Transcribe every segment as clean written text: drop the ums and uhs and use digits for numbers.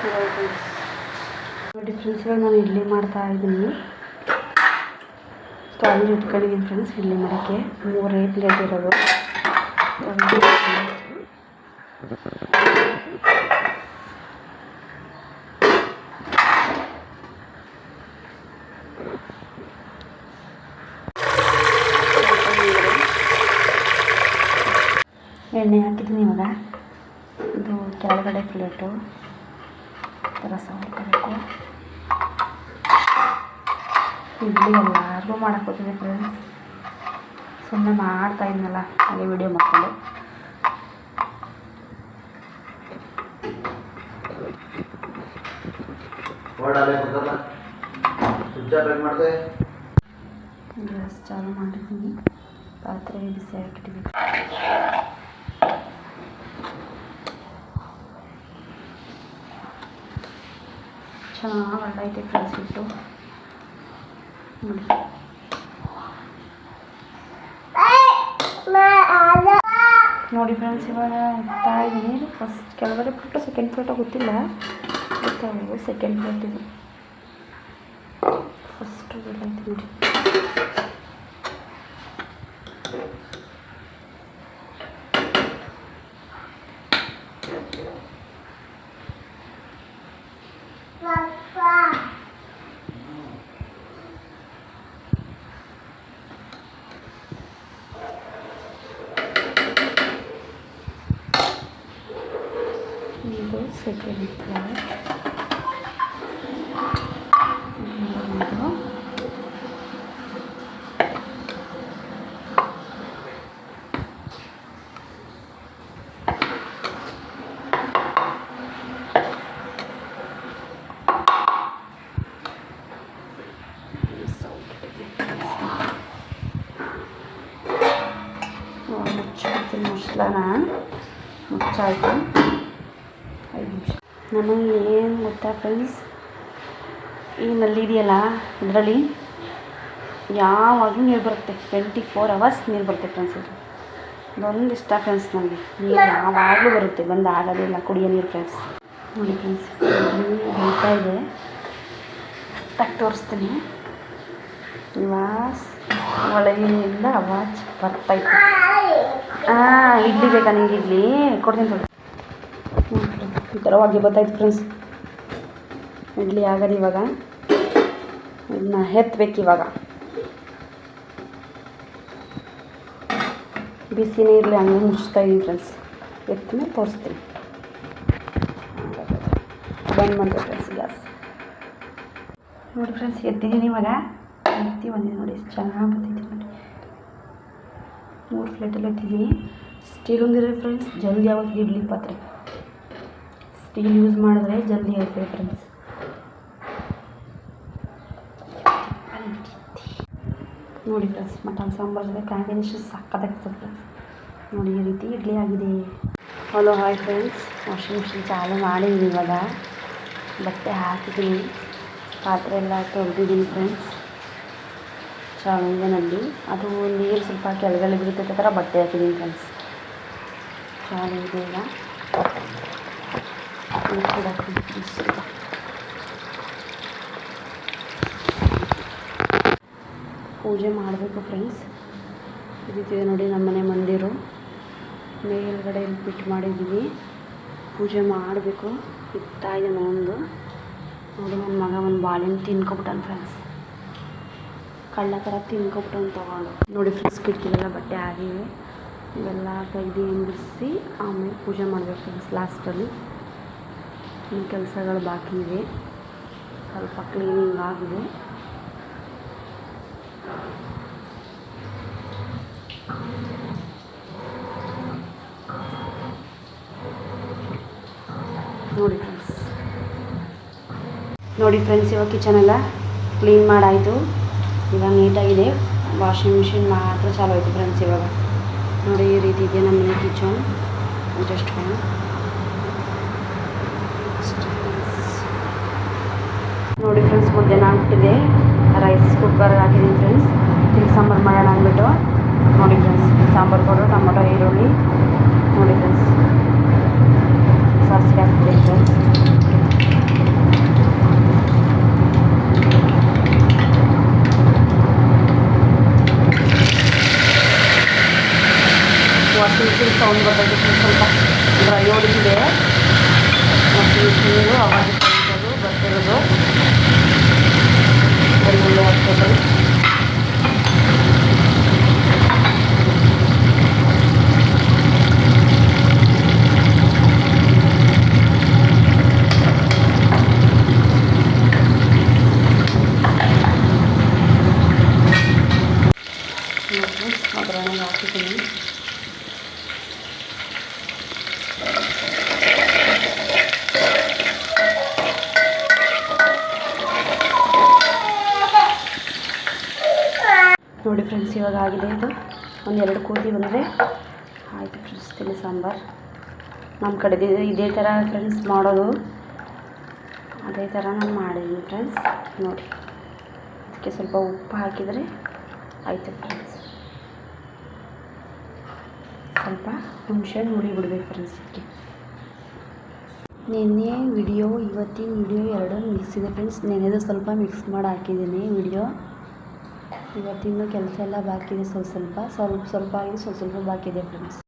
ನೋಡಿ ಫ್ರೆಂಡ್ಸ್, ಇವಾಗ ನಾನು ಇಡ್ಲಿ ಮಾಡ್ತಾ ಇದ್ದೀನಿ. ಸ್ಟವ್ ಇಟ್ಕೊಂಡಿದ್ದೀನಿ ಫ್ರೆಂಡ್ಸ್. ಇಡ್ಲಿ ಮಾಡೋಕ್ಕೆ 3 ಪ್ಲೇಟ್ ಇರೋದು. ಎಣ್ಣೆ ಹಾಕಿದ್ದೀನಿ. ಇವಾಗ ಇದು ಕೆಳಗಡೆ ಪ್ಲೇಟು ರಸ ಮಾಡ್ಕೋಬೇಕು. ಇಡ್ಲಿ ಎಲ್ಲರಿಗೂ ಮಾಡೋಕ್ಕೋತಿದೆ ಫ್ರೆಂಡ್ಸ್. ಸುಮ್ಮನೆ ಮಾಡ್ತಾ ಇದ್ನಲ್ಲ, ಹಾಗೆ ವಿಡಿಯೋ ಮಾಡ್ಕೊಂಡು. ಗ್ಯಾಸ್ ಚಾಲು ಮಾಡಿದ್ದೀನಿ. ಪಾತ್ರೆ ಬಿಸಿ ಹಾಕಿಟ್ಟಿದ್ದೀನಿ. ಚೆನ್ನಾಗಿ ಒಳ್ಳೈತೆ ಫ್ರೆಂಡ್ಸ್ ಇಟ್ಟು ನೋಡಿ ಫ್ರೆಂಡ್ಸ್. ಇವಾಗ ಇಡ್ತಾ ಇದ್ದೀನಿ. ಫಸ್ಟ್ ಕೆಳಗಡೆ ಬಿಟ್ಟು ಸೆಕೆಂಡ್ ಪ್ಲೇಟೋ ಗೊತ್ತಿಲ್ಲ, ಗೊತ್ತಾಗಬೇಕು. ಸೆಕೆಂಡ್ ಪ್ಲೇಟ್ ಇದು. ಫಸ್ಟು ಒಳ್ಳೈತೆ ನೋಡಿ. ಇದು ಸೆಕೆಂಡ್ ಪ್ಲೇಟ್. ಮುಚ್ಚಿಡ್ತೀನಿ. ಮಸಾಲಾನ ಮುಚ್ಚಾಯ್ತು. 5 ನಿಮಿಷ. ನನಗೆ ಏನು ಗೊತ್ತಾ ಫ್ರೆಂಡ್ಸ್, ಈ ನಲ್ಲಿ ಇದೆಯಲ್ಲ, ಇದರಲ್ಲಿ ಯಾವಾಗಲೂ ನೀರು ಬರುತ್ತೆ. 24 hours ನೀರು ಬರುತ್ತೆ ಫ್ರೆಂಡ್ಸ್. ಇದು ಇದೊಂದು ಇಷ್ಟ ಫ್ರೆಂಡ್ಸ್ ನನಗೆ. ನೀರು ಯಾವಾಗಲೂ ಬರುತ್ತೆ, ಬಂದು ಆಗೋದಿಲ್ಲ ಕುಡಿಯೋ ನೀರು ಫ್ರೆಂಡ್ಸ್. ನೋಡಿ ಫ್ರೆಂಡ್ಸ್, ಹೇಳ್ತಾ ಇದೆ. ಟಕ್ ತೋರಿಸ್ತೀನಿ. ಇವಾಸ್ ಒಳಗಿನಿಂದ ಅವಾಜ್ ಬರ್ತೈತೆ. ಇಡ್ಲಿ ಬೇಕಾ ನಿಂಗೆ? ಇಡ್ಲಿ ಕೊಡ್ತೀನಿ ತೊಗೊಳ್ಳಿ. ಈ ಥರ ಹೊಗೆ ಬರ್ತೈತೆ ಫ್ರೆಂಡ್ಸ್. ಇಡ್ಲಿ ಆಗೋದು ಇವಾಗ. ಇದನ್ನ ಎತ್ತಬೇಕು ಇವಾಗ. ಬಿಸಿನೇ ಇರಲಿ, ಹಂಗೆ ಮುಚ್ತಾ ಇದ್ದೀನಿ ಫ್ರೆಂಡ್ಸ್. ಎತ್ತಮೇಲೆ ತೋರಿಸ್ತೀನಿ. ಬಂದ್ ಮಾಡಿದೆ ಫ್ರೆಂಡ್ಸ್ ಗ್ಯಾಸ್. ನೋಡಿ ಫ್ರೆಂಡ್ಸ್, ಎತ್ತಿದ್ದೀನಿ ಇವಾಗ. ಎತ್ತಿ ಬಂದಿದೆ ನೋಡಿ, ಎಷ್ಟು ಚೆನ್ನಾಗಿ ಬರ್ತೈತೆ ನೋಡಿ. 3 ಪ್ಲೇಟಲ್ಲಿ ಎತ್ತಿದ್ದೀನಿ. ಸ್ಟೀಲ್ ಒಂದಿದೆ ಫ್ರೆಂಡ್ಸ್, ಜಲ್ದಿ ಆಗುತ್ತೆ ಇಡ್ಲಿ ಪಾತ್ರೆ. ಸ್ಟೀಲ್ ಯೂಸ್ ಮಾಡಿದ್ರೆ ಜಲ್ದಿ ಆಗುತ್ತೆ ಫ್ರೆಂಡ್ಸ್. ನೋಡಿ ಫ್ರೆಂಡ್ಸ್, ಮಟನ್ ಸಾಂಬಾರು ಜೊತೆ ಕಾಂಬಿನೇಷನ್ ಸಕ್ಕತ್ತಾಗ್ತದೆ ಫ್ರೆಂಡ್ಸ್. ನೋಡಿ ಈ ರೀತಿ ಇಡ್ಲಿ ಆಗಿದೆ. Hello hi friends, washing machine ಚಾಲು ಮಾಡಿದ್ದೀನಿ. ಇವಾಗ ಬಟ್ಟೆ ಹಾಕಿದ್ದೀನಿ. ಪಾತ್ರೆ ಎಲ್ಲ ತೊಳೆದಿದ್ದೀನಿ ಫ್ರೆಂಡ್ಸ್. ಚಾಲು ಇದೆ ನಲ್ಲಿ. ಅದು ನೀರು ಸ್ವಲ್ಪ ಕೆಳಗಡೆ ಬೀಳುತ್ತೆ ಥರ ಬಟ್ಟೆ ಹಾಕಿದ್ದೀನಿ ಫ್ರೆಂಡ್ಸ್. ಚಾಲು ಇದೆ ಈಗ. ಪೂಜೆ ಮಾಡಬೇಕು ಫ್ರೆಂಡ್ಸ್. ಇದಿದೆ ನೋಡಿ ನಮ್ಮ ಮನೆ ಮಂದಿರು. ಮೇಲ್ಗಡೆ ಬಿಟ್ಟು ಮಾಡಿದ್ದೀವಿ. ಪೂಜೆ ಮಾಡಬೇಕು. ಇಡ್ತಾ ಇದೆ ಒಂದು. ನೋಡಿ ನನ್ನ ಮಗ ಒಂದು ಬಾಳೆಹಣ್ಣು ತಿನ್ಕೊಬಿಟ್ಟಾನ ಫ್ರೆಂಡ್ಸ್. ಕಳ್ಳ ಥರ ತಿನ್ಕೊಬಿಟ್ಟು ತೊಗೊಂಡು. ನೋಡಿ ಫ್ರೆಂಡ್ಸ್, ಕಿಟಕಿಲೆಲ್ಲ ಬಟ್ಟೆ ಆಗಿವೆ. ಇವೆಲ್ಲ ತೆಗೆದು ಎಂಬಿಸಿ ಆಮೇಲೆ ಪೂಜೆ ಮಾಡಬೇಕು ಫ್ರೆಂಡ್ಸ್. ಲಾಸ್ಟಲ್ಲಿ ಇನ್ನು ಕೆಲಸಗಳು ಬಾಕಿ ಇವೆ. ಸ್ವಲ್ಪ ಕ್ಲೀನಿಂಗ್ ಆಗಿದೆ. ನೋಡಿ ಫ್ರೆಂಡ್ಸ್, ಇವಾಗ ಕಿಚನ್ ಎಲ್ಲ ಕ್ಲೀನ್ ಮಾಡಾಯಿತು. ಇವಾಗ ನೀಟಾಗಿದೆ. ವಾಷಿಂಗ್ ಮಿಷಿನ್ ಮಾತ್ರ ಚಾಲು ಆಯಿತು ಫ್ರೆಂಡ್ಸ್. ಇವಾಗ ನೋಡಿ ಈ ರೀತಿ ಇದೆ ನಮ್ಮ ಮನೆ ಕಿಚನ್. ಜಸ್ಟ್ ನೋಡಿ ಫ್ರೆಂಡ್ಸ್, ಮಧ್ಯಾಹ್ನ ಆಗ್ಬಿಟ್ಟಿದೆ. ರೈಸ್ ಕುಕ್ಕರ್ ಹಾಕಿದ್ದೀನಿ ಫ್ರೆಂಡ್ಸ್. ತಿಳಿ ಸಾಂಬಾರು ಮಾಡೋಣ ಅಂದ್ಬಿಟ್ಟು. ನೋಡಿ ಫ್ರೆಂಡ್ಸ್, ಸಾಂಬಾರು ಪೌಡರ್, ಟೊಮೊಟೊ, ಈರುಳ್ಳಿ. ನೋಡಿ ಫ್ರೆಂಡ್ಸ್, ಸಾಸಿವೆ ಹಾಕ್ತೀನಿ ಫ್ರೆಂಡ್ಸ್. ಗೊತ್ತಾಗುತ್ತೆ ಸ್ವಲ್ಪ ಡ್ರೈ ಹೊಡಿತಿದೆ ಮತ್ತು ನೀರು ಅವಾಗ ಬರ್ತಿರೋದು ಬೆಳ್ಳುಳ್ಳಿ ಹಾಕ್ಬೇಕು. ಒಗ್ಗರಣೆಗೆ ಹಾಕಿದ್ದೀನಿ. ನೋಡಿ ಫ್ರೆಂಡ್ಸ್, ಇವಾಗ ಆಗಿದೆ. ಇದು ಒಂದೆರಡು ಕೂದಿ ಬಂದರೆ ಆಯಿತು ಫ್ರೆಂಡ್ಸ್ ತಿಳಿ ಸಾಂಬಾರು. ನಮ್ಮ ಕಡೆ ಇದೇ ಥರ ಫ್ರೆಂಡ್ಸ್ ಮಾಡೋದು, ಅದೇ ಥರ ನಾನು ಮಾಡಿದ್ದೀನಿ ಫ್ರೆಂಡ್ಸ್. ನೋಡಿ, ಅದಕ್ಕೆ ಸ್ವಲ್ಪ ಉಪ್ಪು ಹಾಕಿದರೆ ಆಯಿತು ಫ್ರೆಂಡ್ಸ್. ಸ್ವಲ್ಪ ಹುಣಸೆ ಹುಳಿ ಬಿಡಬೇಕು ಫ್ರೆಂಡ್ಸ್. ಅದಕ್ಕೆ ನೆನ್ನೆ ವಿಡಿಯೋ ಇವತ್ತಿನ ವಿಡಿಯೋ ಎರಡೂ ಮಿಕ್ಸ್ ಇದೆ ಫ್ರೆಂಡ್ಸ್. ನೆನೆದು ಸ್ವಲ್ಪ ಮಿಕ್ಸ್ ಮಾಡಿ ಹಾಕಿದ್ದೀನಿ ವಿಡಿಯೋ. ಇವತ್ತಿನ ಕೆಲಸ ಎಲ್ಲ ಬಾಕಿ ಇದೆ, ಸ್ವಲ್ಪ ಆಗಿದೆ, ಸ್ವಲ್ಪ ಬಾಕಿ ಇದೆ ಫ್ರೆಂಡ್ಸ್.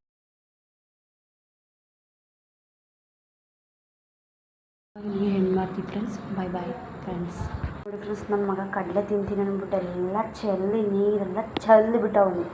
ಇಲ್ಲಿಗೆ ಹೆಣ್ಣು ಮಾಡ್ತೀವಿ ಫ್ರೆಂಡ್ಸ್. Bye friends. ನೋಡಿ ಫ್ರೆಂಡ್ಸ್, ನನ್ನ ಮಗ ಕಡಲೆ ತಿಂತೀನಿ ಅಂದ್ಬಿಟ್ಟು ಎಲ್ಲ ಚೆಲ್ಲಿ ನೀರೆಲ್ಲ ಚೆಲ್ಲಿ ಬಿಟ್ಟವನು.